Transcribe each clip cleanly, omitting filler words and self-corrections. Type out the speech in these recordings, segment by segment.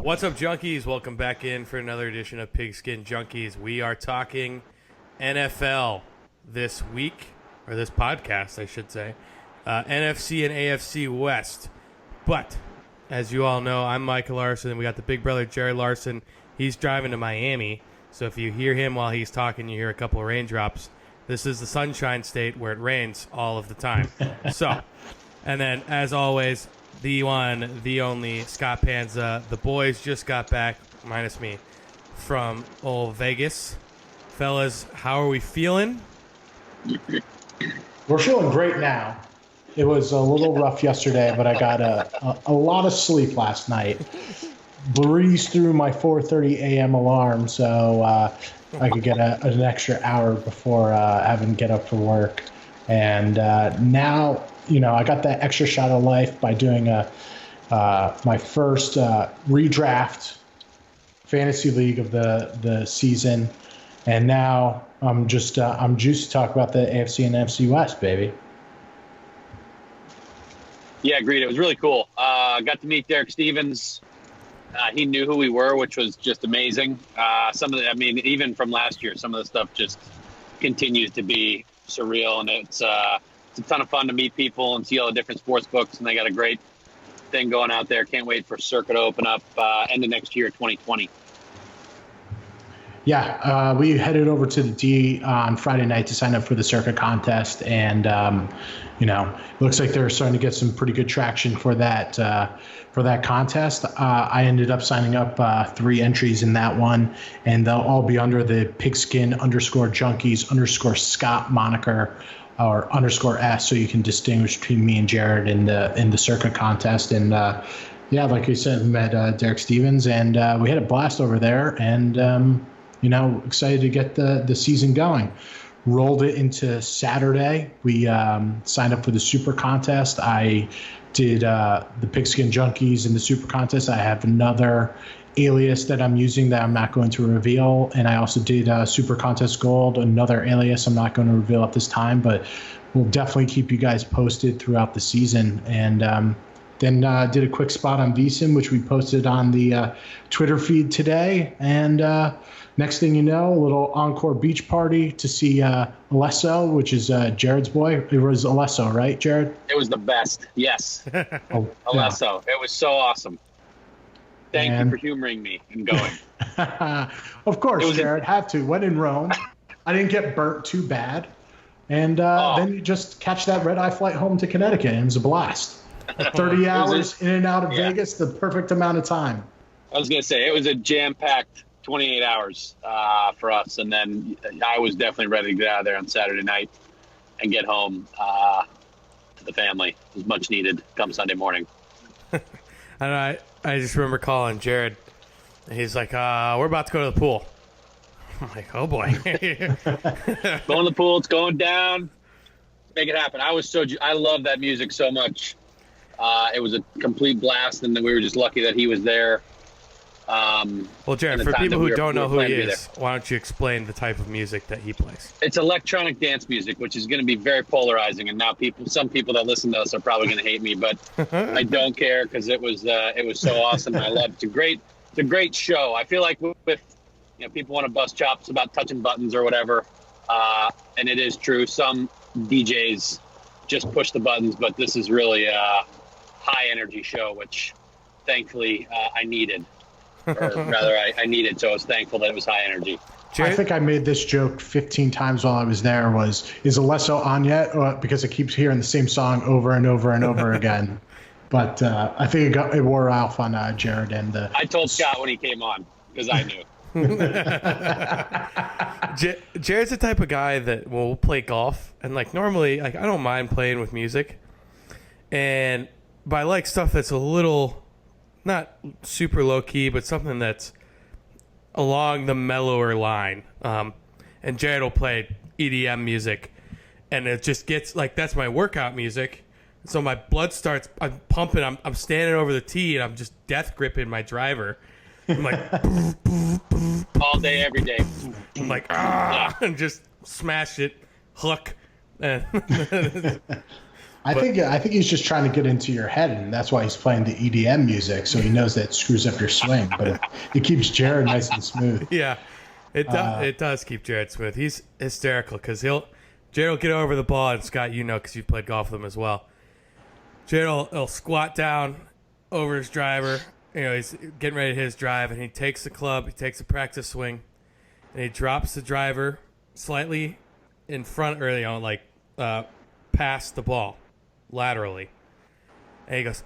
What's up, junkies? Welcome back in for another edition of Pigskin Junkies. We are talking NFL this week, or this podcast, I should say. NFC and AFC West. But, as you all know, I'm Michael Larson, and we got the big brother, Jared Larson. He's driving to Miami, so if you hear him while he's talking, you hear a couple of raindrops. This is the Sunshine State where it rains all of the time. So, and then, as always, the one, the only, Scott Panza. The boys just got back, minus me, from old Vegas. Fellas, how are we feeling? We're feeling great now. It was a little rough yesterday, but I got a lot of sleep last night. Breezed through my 4:30 a.m. alarm, so I could get an extra hour before having to get up for work. And now, you know, I got that extra shot of life by doing my first redraft fantasy league of the season. And now I'm juiced to talk about the AFC and NFC West, baby. Yeah, agreed. It was really cool. Got to meet Derek Stevens. He knew who we were, which was just amazing. Even from last year, some of the stuff just continues to be surreal, and it's a ton of fun to meet people and see all the different sports books, and they got a great thing going out there. Can't wait for Circuit to open up end of next year, 2020. Yeah, we headed over to the D on Friday night to sign up for the Circuit contest, and it looks like they're starting to get some pretty good traction for that contest. I ended up signing up 3 entries in that one, and they'll all be under the pigskin_junkies_Scott moniker or _S, so you can distinguish between me and Jared in the Circuit contest. And yeah, like you said, met Derek Stevens, and we had a blast over there, and excited to get the season going. Rolled it into Saturday. We signed up for the Super Contest. I did the Pigskin Junkies in the Super Contest. I have another alias that I'm using that I'm not going to reveal. And I also did Super Contest Gold, another alias I'm not going to reveal at this time, but we'll definitely keep you guys posted throughout the season. And then did a quick spot on VSiN, which we posted on the Twitter feed today. And next thing you know, a little encore beach party to see Alesso, which is Jared's boy. It was Alesso, right, Jared? It was the best. Yes. Alesso. Yeah. It was so awesome. Thank you for humoring me and going. Of course, Jared. Had to. When in Rome. I didn't get burnt too bad. And then you just catch that red-eye flight home to Connecticut, and it was a blast. 30 hours in and out of Vegas, the perfect amount of time. I was going to say, it was a jam-packed 28 hours for us, and then I was definitely ready to get out of there on Saturday night and get home to the family. It was much needed come Sunday morning. I just remember calling Jared, and he's like, we're about to go to the pool. I'm like, oh boy. Going to the pool, it's going down. Make it happen. I love that music so much. It was a complete blast, and then we were just lucky that he was there. Well, Jared, for people who don't know who he is, why don't you explain the type of music that he plays? It's electronic dance music, which is going to be very polarizing. And now some people that listen to us are probably going to hate me, but I don't care because it was so awesome. I love it. It's a great show. I feel like with people want to bust chops about touching buttons or whatever, and it is true. Some DJs just push the buttons, but this is really a high energy show, which thankfully I needed. Or rather, I needed, so I was thankful that it was high energy. I think I made this joke 15 times while I was there. Is Alesso on yet? Because I keep hearing the same song over and over and over again. But I think it wore off on Jared and the. I told Scott when he came on because I knew. Jared's the type of guy that will play golf, and normally I don't mind playing with music, but I like stuff that's a little. Not super low key, but something that's along the mellower line. And Jared will play EDM music, and it just gets that's my workout music. So my blood starts, I'm pumping. I'm standing over the tee, and I'm just death gripping my driver. I'm like, all day, every day. I'm like, and just smash it, hook. And I think he's just trying to get into your head, and that's why he's playing the EDM music, so he knows that it screws up your swing. But it keeps Jared nice and smooth. Yeah, it does keep Jared smooth. He's hysterical because Jared will get over the ball, and Scott, because you've played golf with him as well. Jared will squat down over his driver. He's getting ready to hit his drive, and he takes the club, he takes a practice swing, and he drops the driver slightly in front, or past the ball laterally, and he goes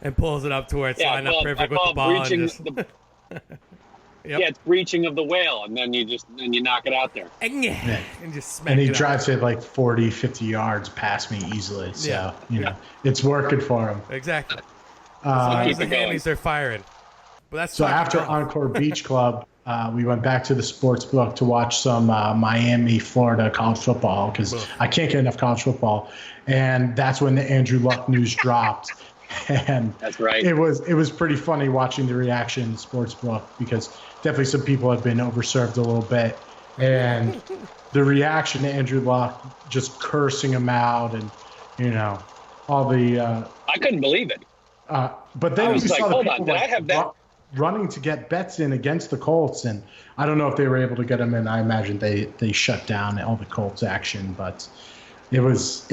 and pulls it up to where it's lined up perfect with the ball. Yeah, it's breaching of the whale, and then you knock it out there. And just smack and he it drives it like 40, 50 yards past me easily. So, it's working for him. Exactly. The hammies are firing. But that's so after Encore Beach Club, we went back to the sports book to watch some Miami, Florida college football because I can't get enough college football. And that's when the Andrew Luck news dropped. And that's right. It was pretty funny watching the reaction in the sports book because definitely some people have been overserved a little bit. And the reaction to Andrew Luck just cursing him out and, all the I couldn't believe it. But then I was we like, saw hold the on, people did I have that? running to get bets in against the Colts, and I don't know if they were able to get them in. I imagine they shut down all the Colts action, but it was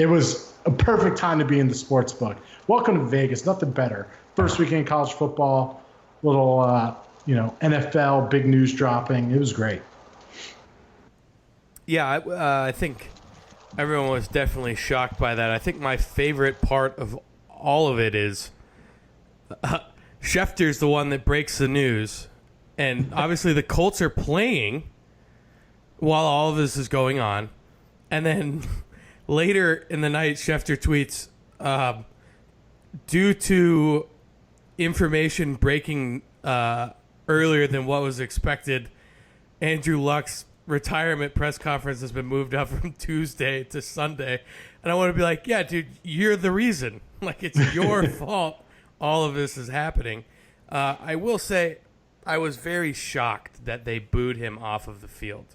a perfect time to be in the sports book. Welcome to Vegas, nothing better. First weekend of college football, little NFL, big news dropping. It was great. Yeah, I think everyone was definitely shocked by that. I think my favorite part of all of it is Schefter's the one that breaks the news, and obviously the Colts are playing while all of this is going on, and then later in the night, Schefter tweets, due to information breaking earlier than what was expected, Andrew Luck's retirement press conference has been moved up from Tuesday to Sunday. And I want to be like, yeah, dude, you're the reason. Like, it's your fault all of this is happening. I will say I was very shocked that they booed him off of the field.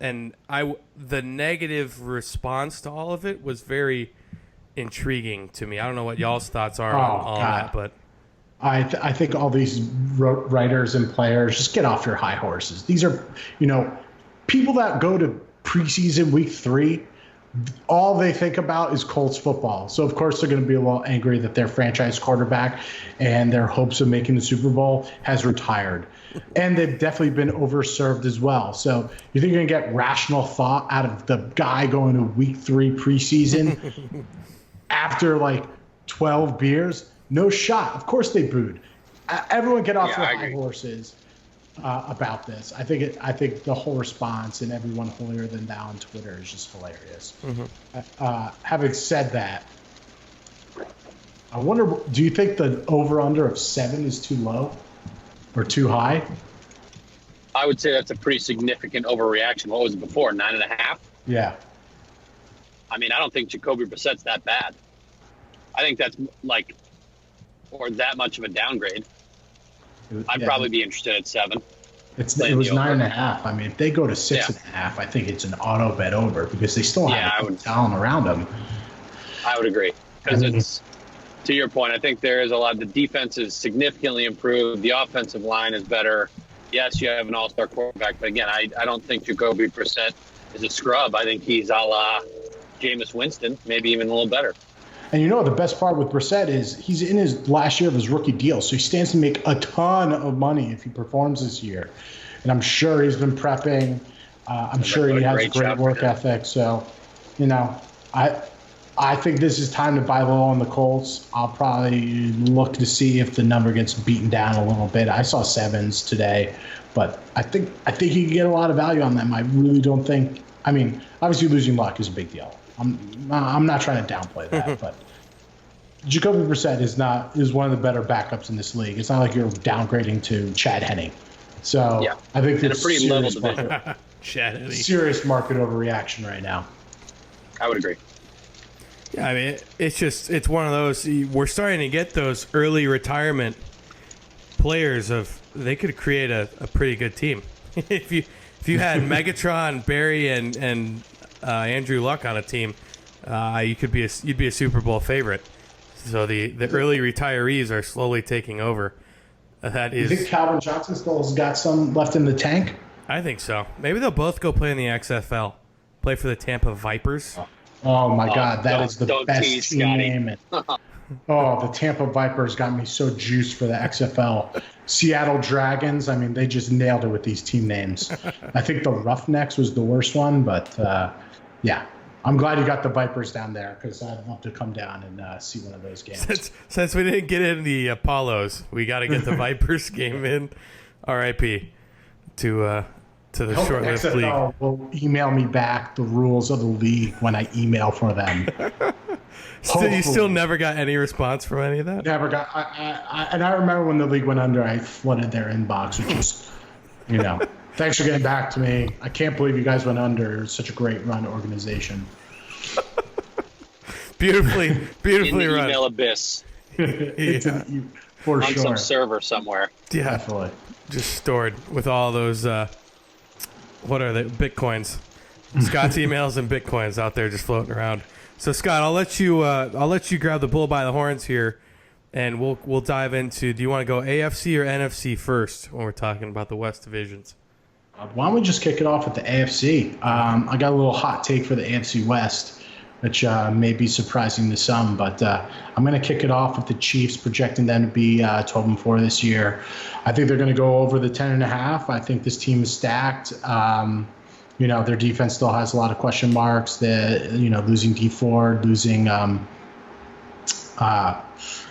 And the negative response to all of it was very intriguing to me. I don't know what y'all's thoughts are on all that, but I think all these writers and players just get off your high horses. These are, people that go to preseason week 3, all they think about is Colts football. So, of course, they're going to be a little angry that their franchise quarterback and their hopes of making the Super Bowl has retired. And they've definitely been overserved as well. So you think you're going to get rational thought out of the guy going to week 3 preseason after like 12 beers? No shot. Of course they booed. Everyone get off their high horses about this. I think the whole response and everyone holier than thou on Twitter is just hilarious. Mm-hmm. Having said that, I wonder, do you think the over-under of 7 is too low or too high? I would say that's a pretty significant overreaction. What was it before, 9.5? Yeah. I mean, I don't think Jacoby Brissett's that bad. I think that's or that much of a downgrade. I'd probably be interested at 7. It was 9.5. I mean, if they go to 6.5, I think it's an auto bet over because they still have talent around them. I would agree because it's, to your point, I think there is a lot. The defense is significantly improved. The offensive line is better. Yes, you have an all-star quarterback, but again, I don't think Jacoby Brissett is a scrub. I think he's a la Jameis Winston, maybe even a little better. And the best part with Brissett is he's in his last year of his rookie deal, so he stands to make a ton of money if he performs this year. And I'm sure he's been prepping. I'm sure he has a great work ethic. So, I think this is time to buy low on the Colts. I'll probably look to see if the number gets beaten down a little bit. I saw 7s today, but I think you can get a lot of value on them. I really don't think. I mean, obviously losing Luck is a big deal. I'm not trying to downplay that, but Jacoby Brissett is one of the better backups in this league. It's not like you're downgrading to Chad Henne. So I think there's a pretty level division. Serious market overreaction right now. I would agree. Yeah, I mean, it's one of those. We're starting to get those early retirement players they could create a pretty good team. if you had Megatron, Barry, and Andrew Luck on a team, you'd be a Super Bowl favorite. So the early retirees are slowly taking over. You think Calvin Johnson still has got some left in the tank? I think so. Maybe they'll both go play in the XFL. Play for the Tampa Vipers. Oh my God, that is the best tease, team name. The Tampa Vipers got me so juiced for the XFL. Seattle Dragons, I mean, they just nailed it with these team names. I think the Roughnecks was the worst one, but yeah. I'm glad you got the Vipers down there because I'd love to come down and see one of those games. Since we didn't get in the Apollos, we got to get the Vipers game in. R.I.P. to the short-lived XFL league. will email me back the rules of the league when I email for them. You still never got any response from any of that? Never got. I remember when the league went under, I flooded their inbox, which was, thanks for getting back to me. I can't believe you guys went under. It's such a great run organization. Beautifully in the run. email abyss. For on sure. some server somewhere. Yeah, Definitely. just stored with all those. What are they? Bitcoins. Scott's emails and Bitcoins out there just floating around. So Scott, I'll let you grab the bull by the horns here, and we'll dive into. Do you want to go AFC or NFC first when we're talking about the West divisions? Why don't we just kick it off with the AFC? I got a little hot take for the AFC West, which may be surprising to some, but I'm going to kick it off with the Chiefs, projecting them to be 12-4 this year. I think they're going to go over the 10.5. I think this team is stacked. Their defense still has a lot of question marks. Losing Dee Ford, losing.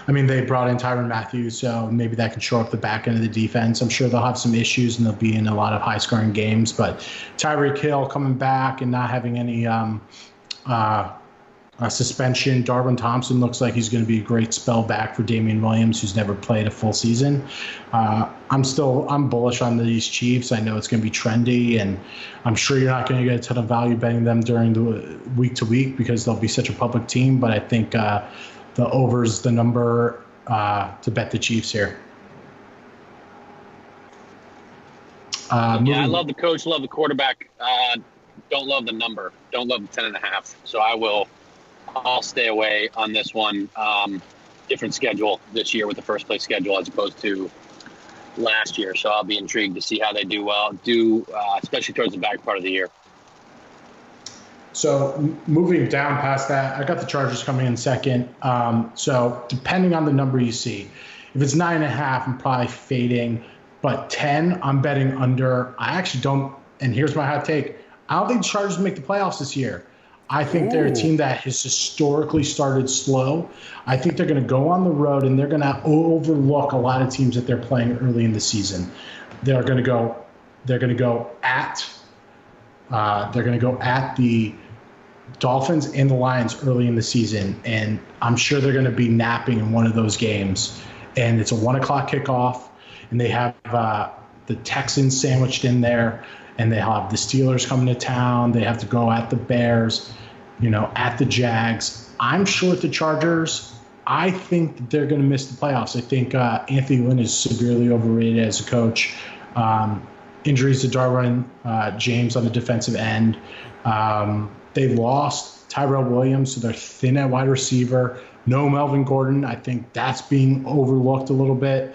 They brought in Tyrann Mathieu, so maybe that can shore up the back end of the defense. I'm sure they'll have some issues and they'll be in a lot of high-scoring games. But Tyreek Hill coming back and not having any suspension. Darwin Thompson looks like he's going to be a great spell back for Damian Williams, who's never played a full season. I'm bullish on these Chiefs. I know it's going to be trendy, and I'm sure you're not going to get a ton of value betting them during the week to week because they'll be such a public team. But I think the over's the number to bet the Chiefs here. I love the coach, love the quarterback. Don't love the number. Don't love the 10.5. So I'll stay away on this one. Different schedule this year with the first place schedule as opposed to last year. So I'll be intrigued to see how they do especially towards the back part of the year. So moving down past that, I got the Chargers coming in second. So depending on the number you see, if it's 9.5, I'm probably fading, but 10, I'm betting under. I actually don't. And here's my hot take. I don't think the Chargers make the playoffs this year. I think they're a team that has historically started slow. I think they're going to go on the road and they're going to overlook a lot of teams that they're playing early in the season. They're going to go at the Dolphins and the Lions early in the season, and I'm sure they're going to be napping in one of those games. And it's a 1:00 kickoff, and they have the Texans sandwiched in there, and they have the Steelers coming to town. They have to go at the Bears, at the Jags. I'm short the Chargers. I think that they're going to miss the playoffs. I think Anthony Lynn is severely overrated as a coach. Injuries to Darwin James on the defensive end. They lost Tyrell Williams, so they're thin at wide receiver. No Melvin Gordon. I think that's being overlooked a little bit.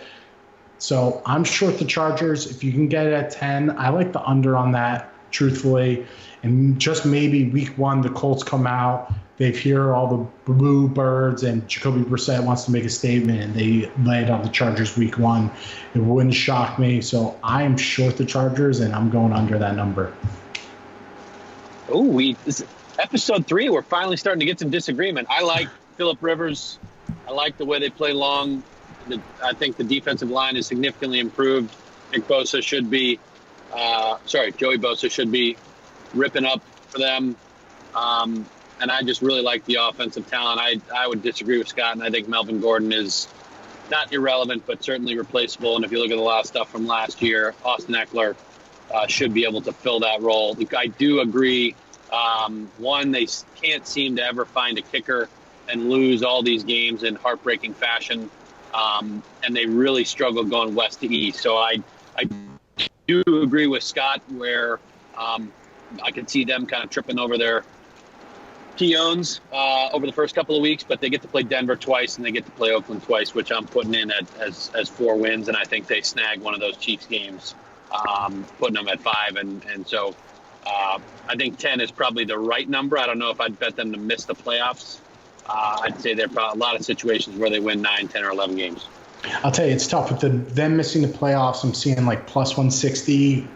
So I'm short the Chargers. If you can get it at 10, I like the under on that, truthfully. And just maybe week one, the Colts come out. They hear all the blue birds, and Jacoby Brissett wants to make a statement, and they lay it on the Chargers week one. It wouldn't shock me. So I am short the Chargers, and I'm going under that number. Oh, this is episode 3. We're finally starting to get some disagreement. I like Phillip Rivers. I like the way they play long. I think the defensive line is significantly improved. Joey Bosa should be ripping up for them. And I just really like the offensive talent. I would disagree with Scott, and I think Melvin Gordon is not irrelevant, but certainly replaceable. And if you look at the last stuff from last year, Austin Eckler should be able to fill that role. I do agree. One, they can't seem to ever find a kicker and lose all these games in heartbreaking fashion. And they really struggle going west to east. So I do agree with Scott where I could see them kind of tripping over their Keones over the first couple of weeks, but they get to play Denver twice and they get to play Oakland twice, which I'm putting in as 4 wins, and I think they snag one of those Chiefs games, putting them at 5, and so I think 10 is probably the right number. I don't know if I'd bet them to miss the playoffs. I'd say there are probably a lot of situations where they win 9, 10, or 11 games. I'll tell you, it's tough with them missing the playoffs. I'm seeing like plus 160.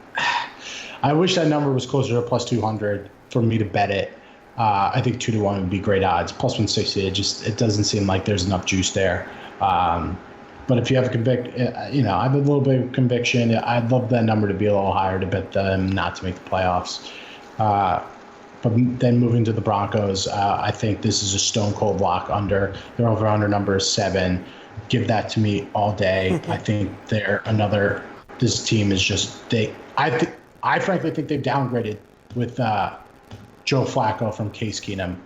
I wish that number was closer to plus 200 for me to bet it. I think 2-1 would be great odds. Plus 160, it doesn't seem like there's enough juice there. But if you have I have a little bit of conviction. I'd love that number to be a little higher to bet them not to make the playoffs. But then moving to the Broncos, I think this is a stone cold lock under. Their over-under number is 7. Give that to me all day. I think this team is just I frankly think they've downgraded with Joe Flacco from Case Keenum.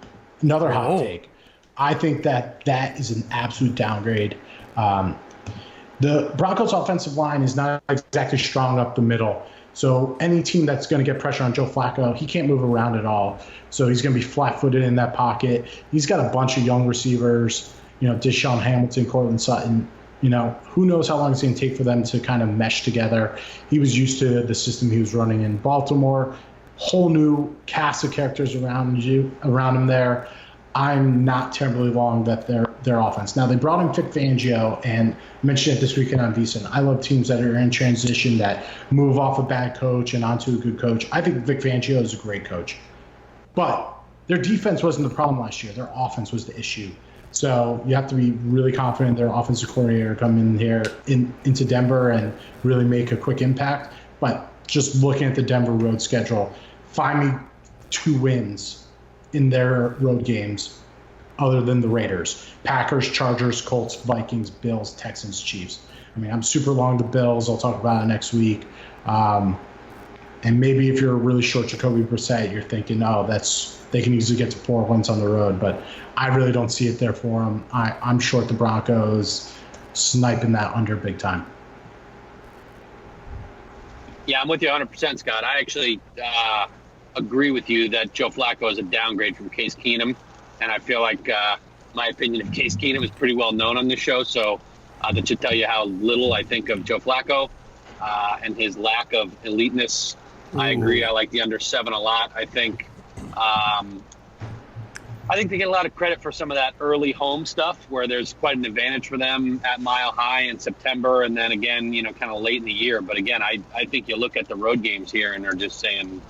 Another hot take. I think that is an absolute downgrade. The Broncos offensive line is not exactly strong up the middle. So any team that's going to get pressure on Joe Flacco, he can't move around at all. So he's going to be flat-footed in that pocket. He's got a bunch of young receivers, Deshaun Hamilton, Cortland Sutton. Who knows how long it's going to take for them to kind of mesh together. He was used to the system he was running in Baltimore. Whole new cast of characters around him there. I'm not terribly long that their offense. Now, they brought in Vic Fangio, and I mentioned it this weekend on VSiN. I love teams that are in transition, that move off a bad coach and onto a good coach. I think Vic Fangio is a great coach. But their defense wasn't the problem last year. Their offense was the issue. So you have to be really confident their offensive coordinator come in here into Denver and really make a quick impact. But just looking at the Denver road schedule, find me 2 wins in their road games other than the Raiders. Packers, Chargers, Colts, Vikings, Bills, Texans, Chiefs. I mean, I'm super long the Bills. I'll talk about it next week. And maybe if you're really short Jacoby Brissett, you're thinking, they can easily get to 4 wins on the road. But I really don't see it there for them. I'm short the Broncos, sniping that under big time. Yeah, I'm with you 100%, Scott. I actually agree with you that Joe Flacco is a downgrade from Case Keenum. And I feel like my opinion of Case Keenum is pretty well known on this show. So that should tell you how little I think of Joe Flacco and his lack of eliteness. Ooh. I agree. I like the under 7 a lot. I think they get a lot of credit for some of that early home stuff where there's quite an advantage for them at Mile High in September and then again, kind of late in the year. But again, I think you look at the road games here and they're just saying,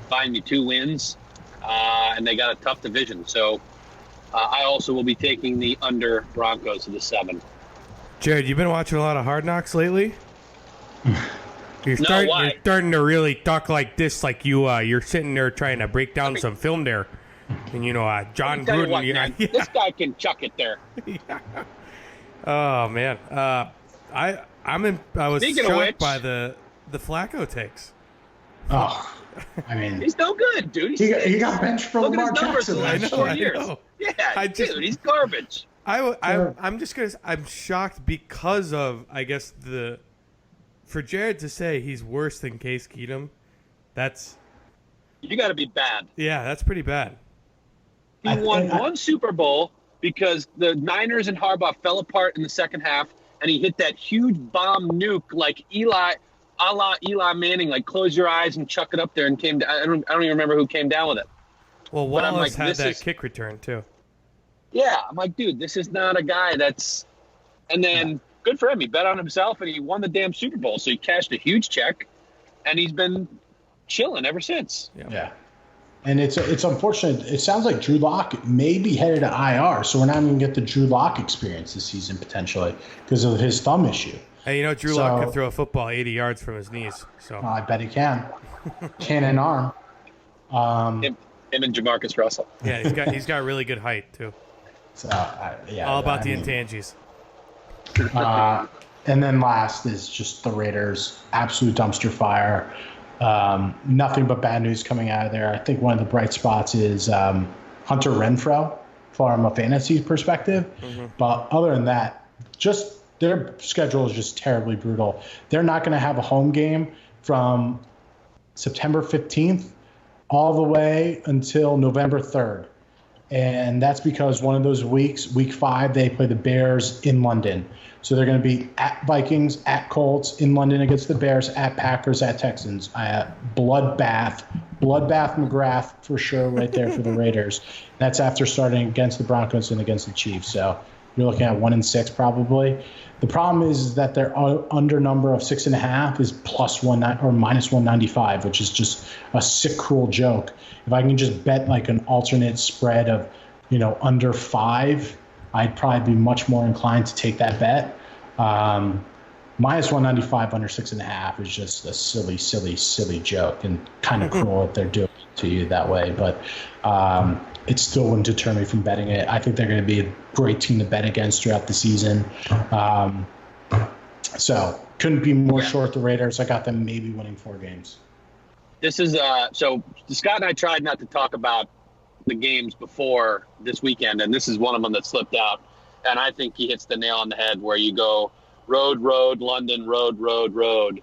find me 2 wins, and they got a tough division. So I also will be taking the under Broncos to the 7. Jared, you been watching a lot of Hard Knocks lately? You're starting to really talk like this, like you're sitting there trying to break down some film there. And John Gruden. What, man, this guy can chuck it there. Yeah. Oh man, I was Speaking shocked by the Flacco takes. Oh, I mean, he's no good, dude. He got benched for Lamar Jackson the last 4 years. Yeah, dude, he's garbage. I'm shocked because of, I guess, for Jared to say he's worse than Case Keenum, you got to be bad. Yeah, that's pretty bad. He won 1 Super Bowl because the Niners and Harbaugh fell apart in the second half, and he hit that huge bomb nuke like a la Eli Manning, like close your eyes and chuck it up there, and came down. I don't even remember who came down with it. Well, Wallace had that kick return too. Yeah, I'm like, dude, this is not a guy that's. And then good for him. He bet on himself and he won the damn Super Bowl, so he cashed a huge check, and he's been chilling ever since. Yeah. And it's unfortunate. It sounds like Drew Lock may be headed to IR, so we're not even going to get the Drew Lock experience this season potentially because of his thumb issue. Hey, Drew Lock can throw a football 80 yards from his knees. So I bet he can. Cannon arm. Him and Jamarcus Russell. Yeah, he's got really good height too. So all about the intangies. And then last is just the Raiders, absolute dumpster fire. Nothing but bad news coming out of there. I think one of the bright spots is Hunter Renfrow from a fantasy perspective. Mm-hmm. But other than that, just their schedule is just terribly brutal. They're not going to have a home game from September 15th all the way until November 3rd. And that's because one of those weeks, week 5, they play the Bears in London. So they're going to be at Vikings, at Colts, in London against the Bears, at Packers, at Texans. Bloodbath McGrath for sure right there for the Raiders. That's after starting against the Broncos and against the Chiefs. So you're looking at 1-6 probably. The problem is that their under number of 6.5 is +1 or -195, which is just a sick, cruel joke. If I can just bet like an alternate spread of, under 5, I'd probably be much more inclined to take that bet. -195 under 6.5 is just a silly, silly, silly joke and kind of cruel if they're doing it to you that way. But it still wouldn't deter me from betting it. I think they're going to be a great team to bet against throughout the season. So couldn't be more short the Raiders. I got them maybe winning 4 games. This is so Scott and I tried not to talk about the games before this weekend, and this is one of them that slipped out. And I think he hits the nail on the head where you go road, London, road.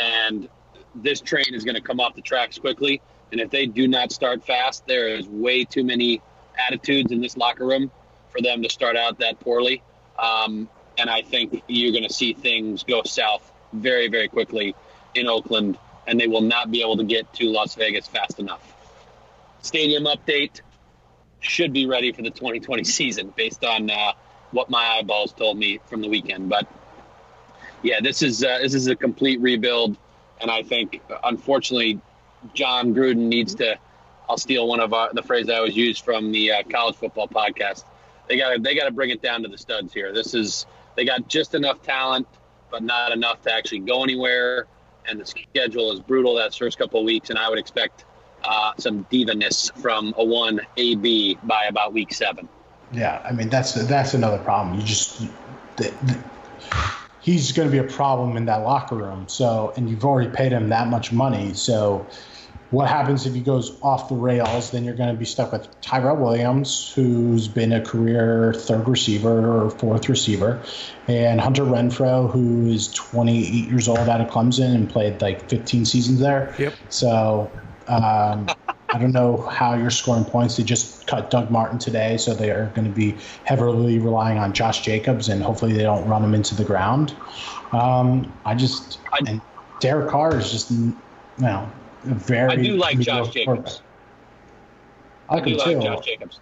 And this train is going to come off the tracks quickly. And if they do not start fast, there is way too many attitudes in this locker room for them to start out that poorly. And I think you're going to see things go south very, very quickly in Oakland, and they will not be able to get to Las Vegas fast enough. Stadium update should be ready for the 2020 season based on what my eyeballs told me from the weekend. But yeah, this is a complete rebuild, and I think unfortunately John Gruden needs to. I'll steal one of the phrase I always use from the college football podcast. They got to bring it down to the studs here. They got just enough talent, but not enough to actually go anywhere. And the schedule is brutal that first couple of weeks, and I would expect some diva-ness from a 1AB by about week 7. Yeah, I mean that's another problem. He's going to be a problem in that locker room. So, and you've already paid him that much money. So, what happens if he goes off the rails? Then you're going to be stuck with Tyrell Williams, who's been a career 3rd receiver or 4th receiver, and Hunter Renfrow, who is 28 years old out of Clemson and played like 15 seasons there. Yep. So, I don't know how you're scoring points. They just cut Doug Martin today, so they are going to be heavily relying on Josh Jacobs, and hopefully they don't run him into the ground. And Derek Carr is just, very. I do like Josh Jacobs. I do like Josh Jacobs.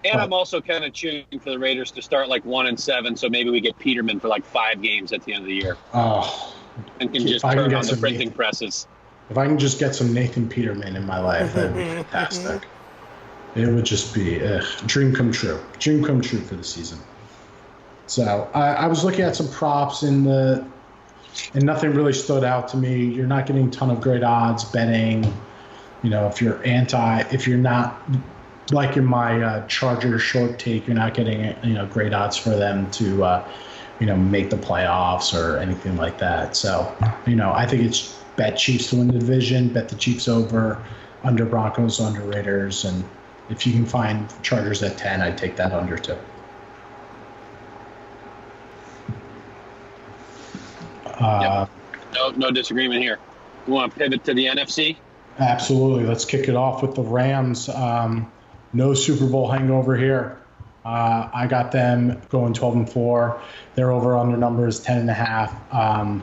And I'm also kind of cheering for the Raiders to start like 1-7, so maybe we get Peterman for like 5 games at the end of the year. Oh, and can just turn on the printing presses. If I can just get some Nathan Peterman in my life, that'd be fantastic. It would just be a dream come true. Dream come true for the season. So I was looking at some props and nothing really stood out to me. You're not getting a ton of great odds betting. If you're not like in my Chargers short take, you're not getting great odds for them to make the playoffs or anything like that. So I think it's bet Chiefs to win the division, bet the Chiefs over Broncos, under Raiders, and if you can find Chargers at 10, I'd take that under too. Yep. No disagreement here. You want to pivot to the NFC? Absolutely. Let's kick it off with the Rams. No Super Bowl hangover here. I got them going 12-4. Their over/under number is 10.5.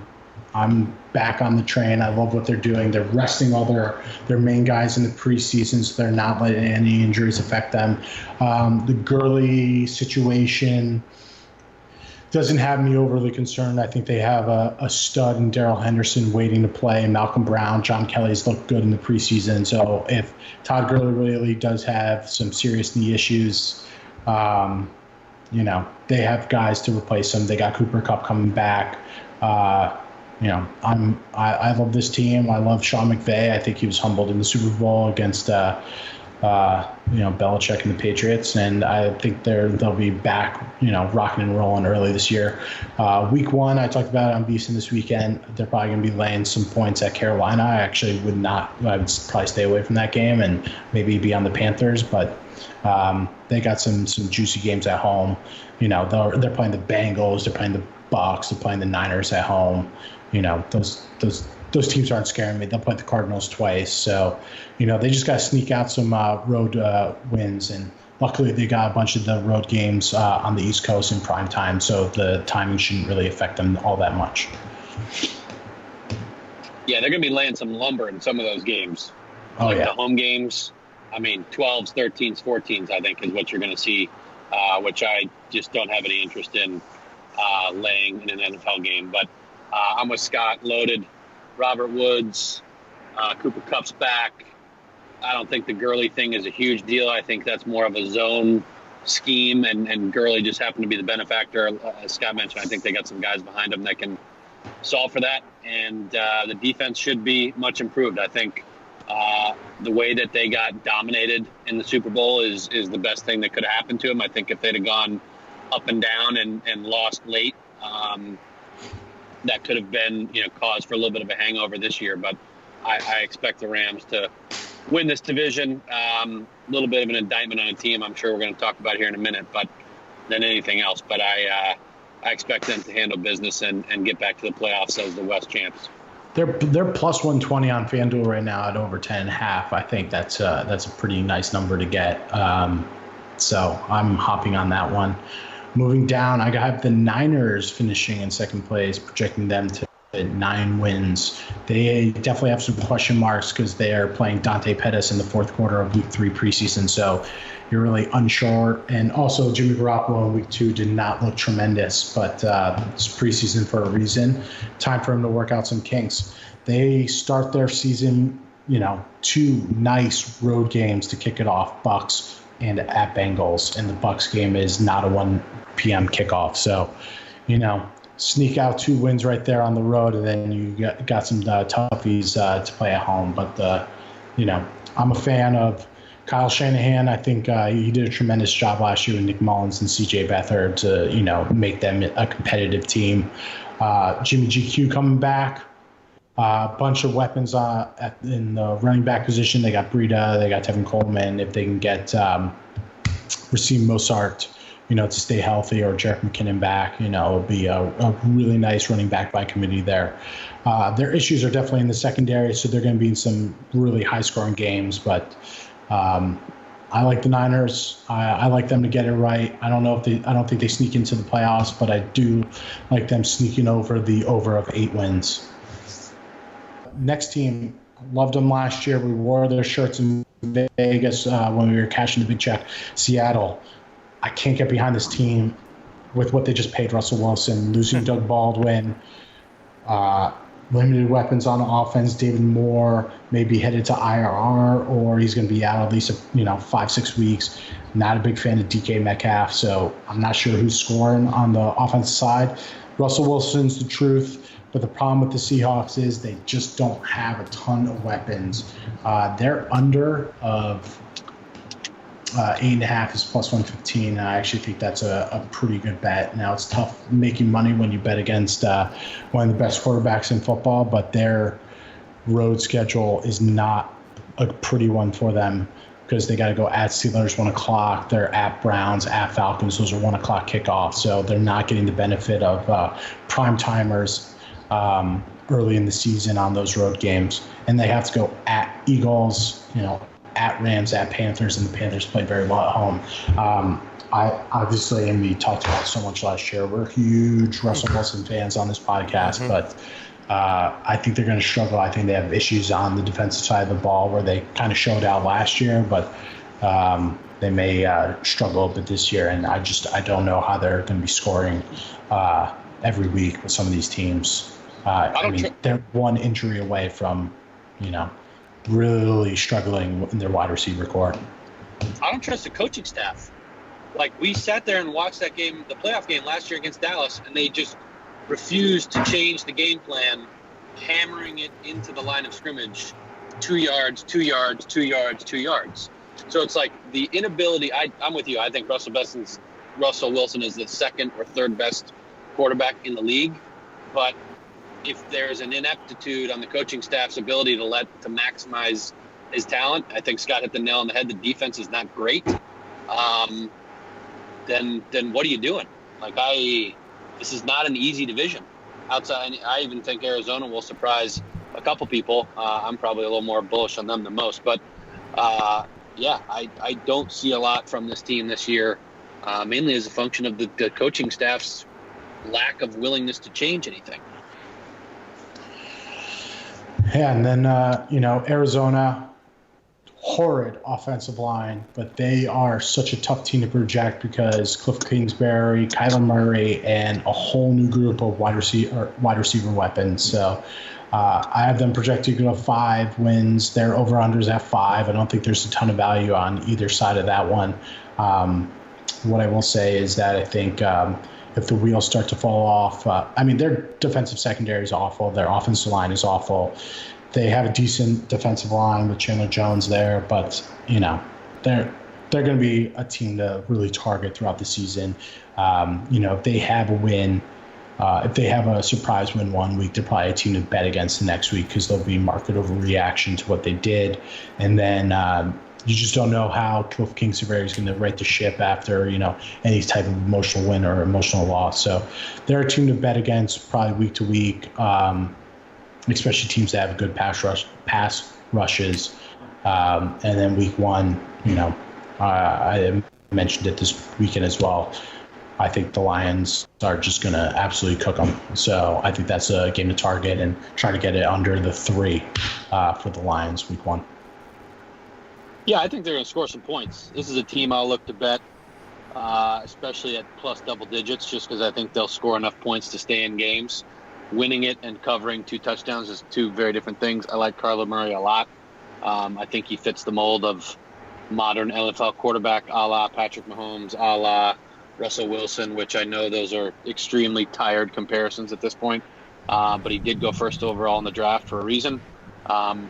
I'm back on the train. I love what they're doing. They're resting all their main guys in the preseason, so they're not letting any injuries affect them. The Gurley situation doesn't have me overly concerned. I think they have a stud in Darrell Henderson waiting to play. Malcolm Brown, John Kelly's looked good in the preseason. So if Todd Gurley really does have some serious knee issues, they have guys to replace him. They got Cooper Kupp coming back. I love this team. I love Sean McVay. I think he was humbled in the Super Bowl against Belichick and the Patriots, and I think they'll be back, rocking and rolling early this year. Week 1, I talked about it on Beeson this weekend. They're probably going to be laying some points at Carolina. I actually would not. I would probably stay away from that game and maybe be on the Panthers, but they got some juicy games at home. They're playing the Bengals. They're playing the Bucs. They're playing the Niners at home. Those those teams aren't scaring me. They'll play the Cardinals twice. So, they just got to sneak out some road wins. And luckily they got a bunch of the road games on the East Coast in prime time. So the timing shouldn't really affect them all that much. Yeah, they're going to be laying some lumber in some of those games. The home games, 12s, 13s, 14s, I think is what you're going to see, which I just don't have any interest in laying in an NFL game. But I'm with Scott, loaded. Robert Woods, Cooper Kupp's back. I don't think the Gurley thing is a huge deal. I think that's more of a zone scheme, and Gurley just happened to be the benefactor. As Scott mentioned, I think they got some guys behind him that can solve for that, and the defense should be much improved. I think the way that they got dominated in the Super Bowl is the best thing that could have happened to them. I think if they'd have gone up and down and lost late, that could have been cause for a little bit of a hangover this year. But I expect the Rams to win this division. A little bit of an indictment on a team I'm sure we're going to talk about here in a minute, but than anything else. But I expect them to handle business and get back to the playoffs as the West champs. They're plus 120 on FanDuel right now at over 10.5. I think that's a pretty nice number to get. So I'm hopping on that one. Moving down, I have the Niners finishing in second place, projecting them to 9 wins. They definitely have some question marks because they are playing Dante Pettis in the fourth quarter of Week 3 preseason. So you're really unsure. And also Jimmy Garoppolo in Week 2 did not look tremendous, but it's preseason for a reason. Time for him to work out some kinks. They start their season, 2 nice road games to kick it off, Bucs and at Bengals. And the Bucs game is not a 1 p.m. kickoff. So, sneak out 2 wins right there on the road, and then you got some toughies to play at home. But, I'm a fan of Kyle Shanahan. I think he did a tremendous job last year with Nick Mullins and C.J. Beathard to, make them a competitive team. Jimmy GQ coming back. A bunch of weapons in the running back position. They got Breida. They got Tevin Coleman. If they can get Raheem Mostert, to stay healthy, or Jerick McKinnon back, it'll be a really nice running back by committee there. Their issues are definitely in the secondary, so they're going to be in some really high-scoring games. But I like the Niners. I like them to get it right. I don't think they sneak into the playoffs, but I do like them sneaking over the over of 8 wins. Next team, loved them last year. We wore their shirts in Vegas when we were cashing the big check. Seattle. I can't get behind this team with what they just paid Russell Wilson, losing Doug Baldwin, limited weapons on offense. David Moore may be headed to IRR, or he's going to be out at least 5-6 weeks. Not a big fan of DK Metcalf, so I'm not sure who's scoring on the offensive side. Russell Wilson's the truth, but the problem with the Seahawks is they just don't have a ton of weapons. They're under of 8.5 is plus 115. I actually think that's a pretty good bet. Now, it's tough making money when you bet against one of the best quarterbacks in football, but their road schedule is not a pretty one for them because they got to go at Steelers 1 o'clock. They're at Browns, at Falcons. Those are 1 o'clock kickoffs, so they're not getting the benefit of prime timers early in the season on those road games. And they have to go at Eagles, at Rams, at Panthers, and the Panthers play very well at home. And we talked about it so much last year. We're huge Russell Wilson fans on this podcast, but I think they're going to struggle. I think they have issues on the defensive side of the ball where they kind of showed out last year, but they may struggle a bit this year. And I don't know how they're going to be scoring every week with some of these teams. They're one injury away from, really struggling in their wide receiver core. I don't trust the coaching staff. Like, we sat there and watched that game, the playoff game last year against Dallas, and they just refused to change the game plan, hammering it into the line of scrimmage, 2 yards, 2 yards, 2 yards, 2 yards. So it's like the inability. I'm with you. I think Russell Wilson is the second or third best quarterback in the league, but if there's an ineptitude on the coaching staff's ability to maximize his talent, I think Scott hit the nail on the head. The defense is not great. Then what are you doing? This is not an easy division. Outside, I even think Arizona will surprise a couple people. I'm probably a little more bullish on them than most. But, I don't see a lot from this team this year, mainly as a function of the coaching staff's lack of willingness to change anything. Yeah, and then, Arizona, horrid offensive line, but they are such a tough team to project because Cliff Kingsbury, Kyler Murray, and a whole new group of wide receiver weapons. So I have them projected to go 5 wins. Their over-unders at 5. I don't think there's a ton of value on either side of that one. What I will say is that I think if the wheels start to fall off, their defensive secondary is awful. Their offensive line is awful. They have a decent defensive line with Chandler Jones there, but they're going to be a team to really target throughout the season. If they have a win, if they have a surprise win one week, they're probably a team to bet against the next week because there'll be market overreaction to what they did, and then you just don't know how Cliff Kingsbury is going to right the ship after any type of emotional win or emotional loss. So they're a team to bet against probably week to week. Especially teams that have good pass rushes. And then week 1, I mentioned it this weekend as well. I think the Lions are just going to absolutely cook them. So I think that's a game to target and try to get it under the 3 for the Lions week 1. Yeah, I think they're going to score some points. This is a team I'll look to bet, especially at plus double digits, just because I think they'll score enough points to stay in games. Winning it and covering 2 touchdowns is 2 very different things. I like Kyler Murray a lot. I think he fits the mold of modern NFL quarterback, a la Patrick Mahomes, a la Russell Wilson, which I know those are extremely tired comparisons at this point. But he did go first overall in the draft for a reason. And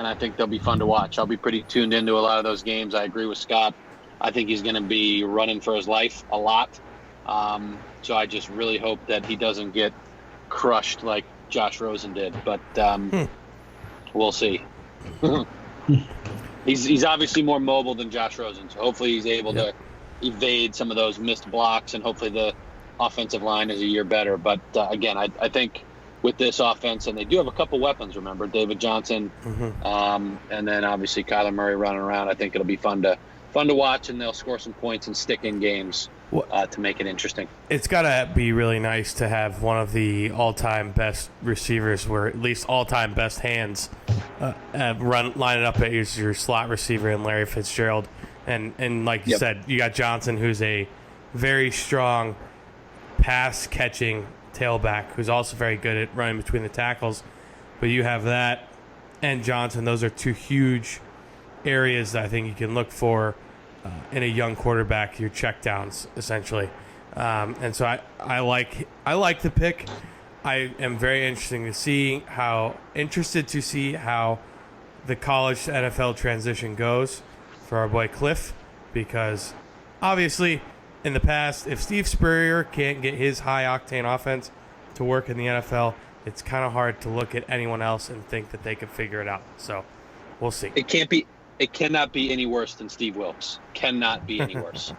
I think they'll be fun to watch. I'll be pretty tuned into a lot of those games. I agree with Scott. I think he's going to be running for his life a lot. So I just really hope that he doesn't get crushed like Josh Rosen did, but we'll see. He's obviously more mobile than Josh Rosen, so hopefully he's able to evade some of those missed blocks, and hopefully the offensive line is a year better. But again, I think with this offense, and they do have a couple weapons, remember, David Johnson, and then obviously Kyler Murray running around, I think it'll be fun to watch, and they'll score some points and stick in games to make it interesting. It's got to be really nice to have one of the all-time best receivers, or at least all-time best hands, line it up at your slot receiver in Larry Fitzgerald. And like you said, you got Johnson, who's a very strong pass-catching tailback, who's also very good at running between the tackles. But you have that and Johnson. Those are 2 huge areas that I think you can look for in a young quarterback, your checkdowns essentially, and so I like the pick. I am very interested to see how the college to NFL transition goes for our boy Cliff, because obviously in the past, if Steve Spurrier can't get his high octane offense to work in the NFL, it's kind of hard to look at anyone else and think that they can figure it out. So we'll see. It cannot be any worse than Steve Wilkes. Cannot be any worse.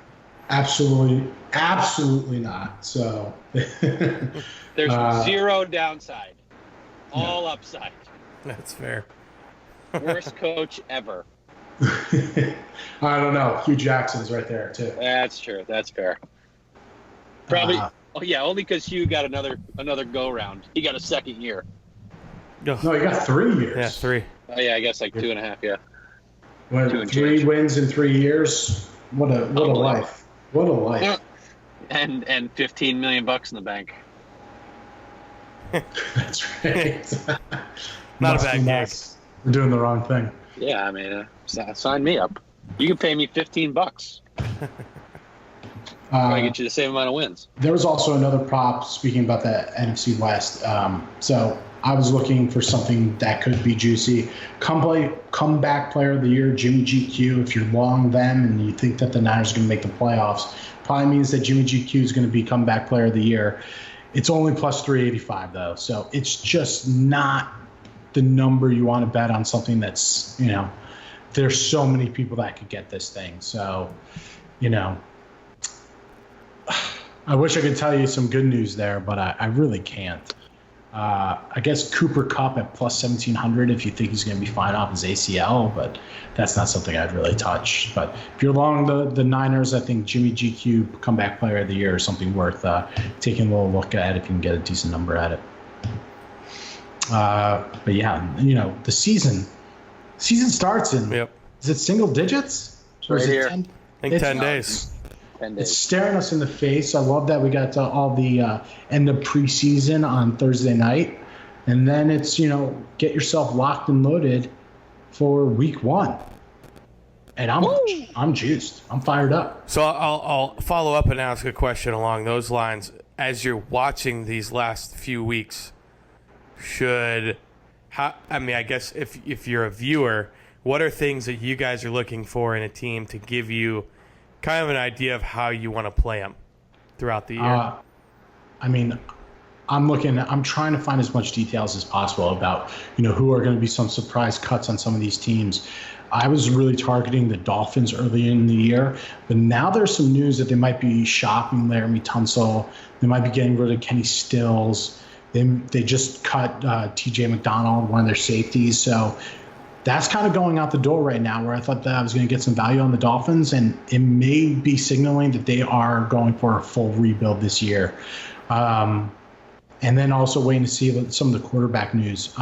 Absolutely not. So there's 0 downside, all upside. That's fair. Worst coach ever. I don't know. Hugh Jackson's right there too. That's true. That's fair. Probably. Only because Hugh got another go round. He got a second year. No, he got 3 years. Yeah, 3. Oh yeah, I guess like 2.5. Yeah. What, 3 wins in 3 years? What a life! What a life! And 15 million bucks in the bank. That's right. Not a bad gig. We're doing the wrong thing. Yeah, I mean, sign me up. You can pay me $15. I get you the same amount of wins. There was also another prop, speaking about the NFC West. So I was looking for something that could be juicy. Comeback player of the year, Jimmy GQ. If you're long them and you think that the Niners are going to make the playoffs, probably means that Jimmy GQ is going to be comeback player of the year. It's only plus 385 though, so it's just not the number you want to bet on something that's, there's so many people that could get this thing. So, I wish I could tell you some good news there, but I really can't. I guess Cooper Kupp at plus 1,700 if you think he's going to be fine off his ACL, but that's not something I'd really touch. But if you're along the Niners, I think Jimmy GQ comeback player of the year is something worth taking a little look at if you can get a decent number at it. But yeah, the season starts in, is it single digits? Or right is it here. 10? I think 10 days. 10 days. It's staring us in the face. I love that we got to all the end of preseason on Thursday night. And then it's, get yourself locked and loaded for week 1. And I'm juiced. I'm fired up. So I'll follow up and ask a question along those lines. As you're watching these last few weeks, I guess if you're a viewer, what are things that you guys are looking for in a team to give you kind of an idea of how you want to play them throughout the year? I'm trying to find as much details as possible about, who are going to be some surprise cuts on some of these teams. I was really targeting the Dolphins early in the year, but now there's some news that they might be shopping Laramie Tunsil. They might be getting rid of Kenny Stills. They just cut TJ McDonald, one of their safeties. So that's kind of going out the door right now, where I thought that I was going to get some value on the Dolphins, and it may be signaling that they are going for a full rebuild this year. And then also waiting to see some of the quarterback news.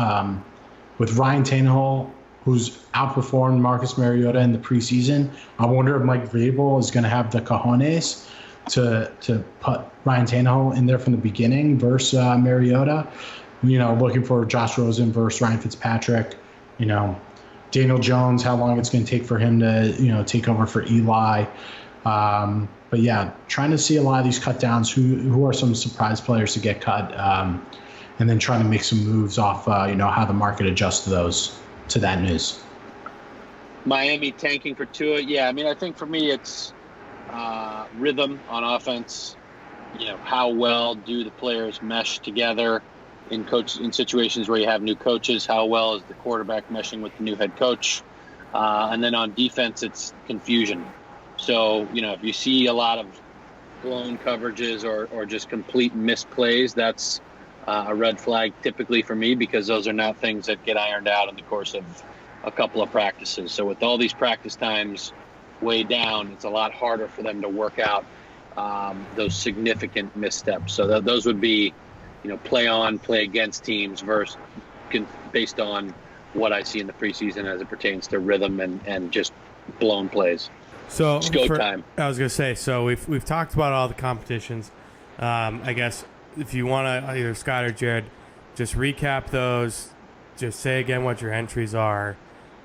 With Ryan Tannehill, who's outperformed Marcus Mariota in the preseason, I wonder if Mike Vrabel is going to have the cojones to put Ryan Tannehill in there from the beginning versus Mariota. Looking for Josh Rosen versus Ryan Fitzpatrick. Daniel Jones, how long it's going to take for him to, take over for Eli. But yeah, trying to see a lot of these cut downs, who are some surprise players to get cut, and then trying to make some moves off, how the market adjusts to that news. Miami tanking for Tua. Yeah, I think for me it's rhythm on offense. How well do the players mesh together in situations where you have new coaches? How well is the quarterback meshing with the new head coach? And then on defense, it's confusion. So, if you see a lot of blown coverages or just complete misplays, that's a red flag typically for me, because those are not things that get ironed out in the course of a couple of practices. So with all these practice times way down, it's a lot harder for them to work out those significant missteps. So those would be, play against teams versus based on what I see in the preseason as it pertains to rhythm and just blown plays. So it's go time. I was going to say, so we've talked about all the competitions. I guess if you want to, either Scott or Jared, just recap those. Just say again what your entries are,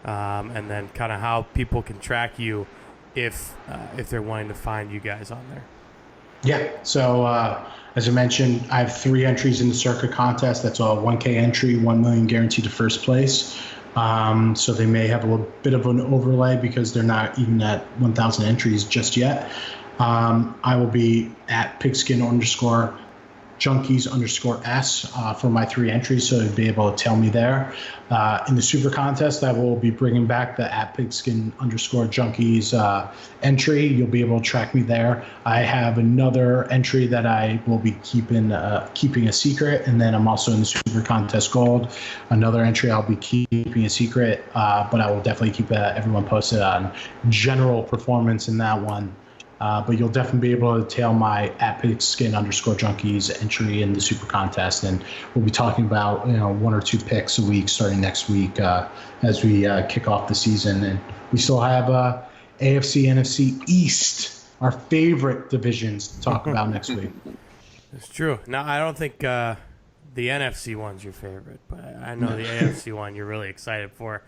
and then kind of how people can track you if they're wanting to find you guys on there. Yeah. So as I mentioned, I have 3 entries in the Circa contest. That's a 1K entry, 1 million guaranteed to first place. So they may have a little bit of an overlay because they're not even at 1,000 entries just yet. I will be at pigskin_junkies_s for my 3 entries, so you'll be able to tell me there. In the Super Contest, I will be bringing back the at pigskin_junkies entry. You'll be able to track me there. I have another entry that I will be keeping a secret, and then I'm also in the Super Contest Gold. Another entry I'll be keeping a secret, but I will definitely keep everyone posted on general performance in that one. But you'll definitely be able to tail my at pigskin_junkies entry in the Super Contest, and we'll be talking about 1 or 2 picks a week starting next week as we kick off the season. And we still have AFC NFC East, our favorite divisions, to talk about next week. It's true. Now, I don't think the NFC one's your favorite, but I know the AFC one you're really excited for.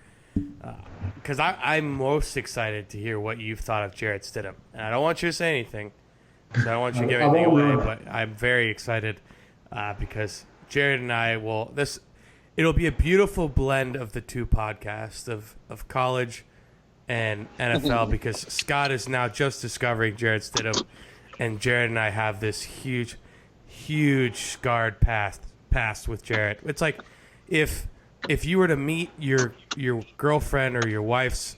Because I'm most excited to hear what you've thought of Jarrett Stidham. And I don't want you to say anything, because I don't want you to give anything away, but I'm very excited because Jared and I it'll be a beautiful blend of the 2 podcasts of college and NFL, because Scott is now just discovering Jarrett Stidham, and Jared and I have this huge scarred past with Jarrett. It's like if you were to meet your girlfriend or your wife's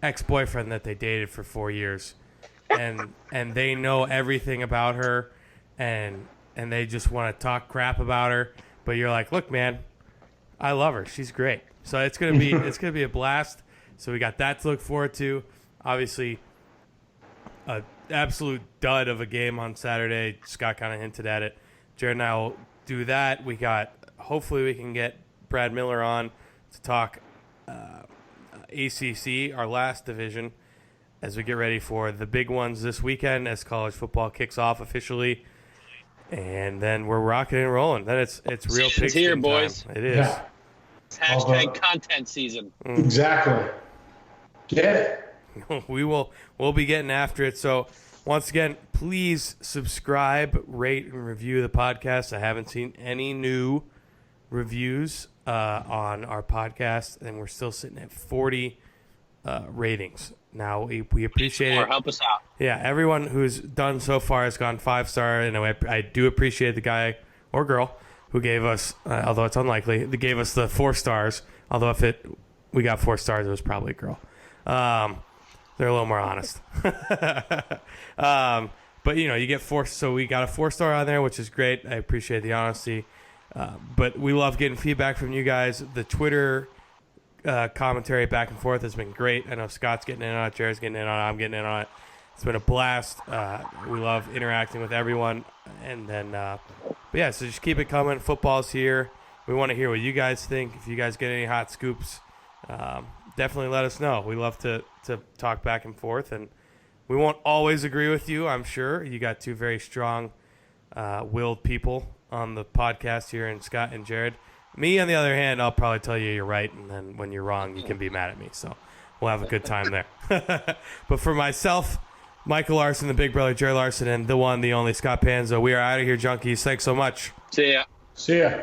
ex-boyfriend that they dated for 4 years, and they know everything about her, and they just want to talk crap about her, but you're like, look, man, I love her. She's great. So it's gonna be a blast. So we got that to look forward to. Obviously, an absolute dud of a game on Saturday. Scott kind of hinted at it. Jared and I will do that. Hopefully we can get Brad Miller on to talk ACC, our last division, as we get ready for the big ones this weekend as college football kicks off officially. And then we're rocking and rolling. Then it's real It's here, pigskin boys. time. It is. Yeah. It's hashtag content season. Exactly. Get it. We'll be getting after it. So once again, please subscribe, rate, and review the podcast. I haven't seen any new reviews on our podcast, and we're still sitting at 40 ratings. Now we appreciate it. Help us out. Yeah, everyone who's done so far has gone 5-star, and I do appreciate the guy or girl who gave us, although it's unlikely, they gave us the 4 stars. Although we got 4 stars, it was probably a girl. They're a little more honest. But you get 4, so we got a 4-star on there, which is great. I appreciate the honesty. But we love getting feedback from you guys. The Twitter commentary back and forth has been great. I know Scott's getting in on it, Jared's getting in on it, I'm getting in on it. It's been a blast. We love interacting with everyone. And then, but yeah, so just keep it coming. Football's here. We want to hear what you guys think. If you guys get any hot scoops, definitely let us know. We love to talk back and forth, and we won't always agree with you, I'm sure. You got 2 very strong willed people on the podcast here, and Scott and Jared. Me, on the other hand, I'll probably tell you you're right, and then when you're wrong, you can be mad at me. So we'll have a good time there. But for myself, Michael Larson, the big brother, Jared Larson, and the one, the only Scott Panzo, we are out of here, junkies. Thanks so much. See ya. See ya.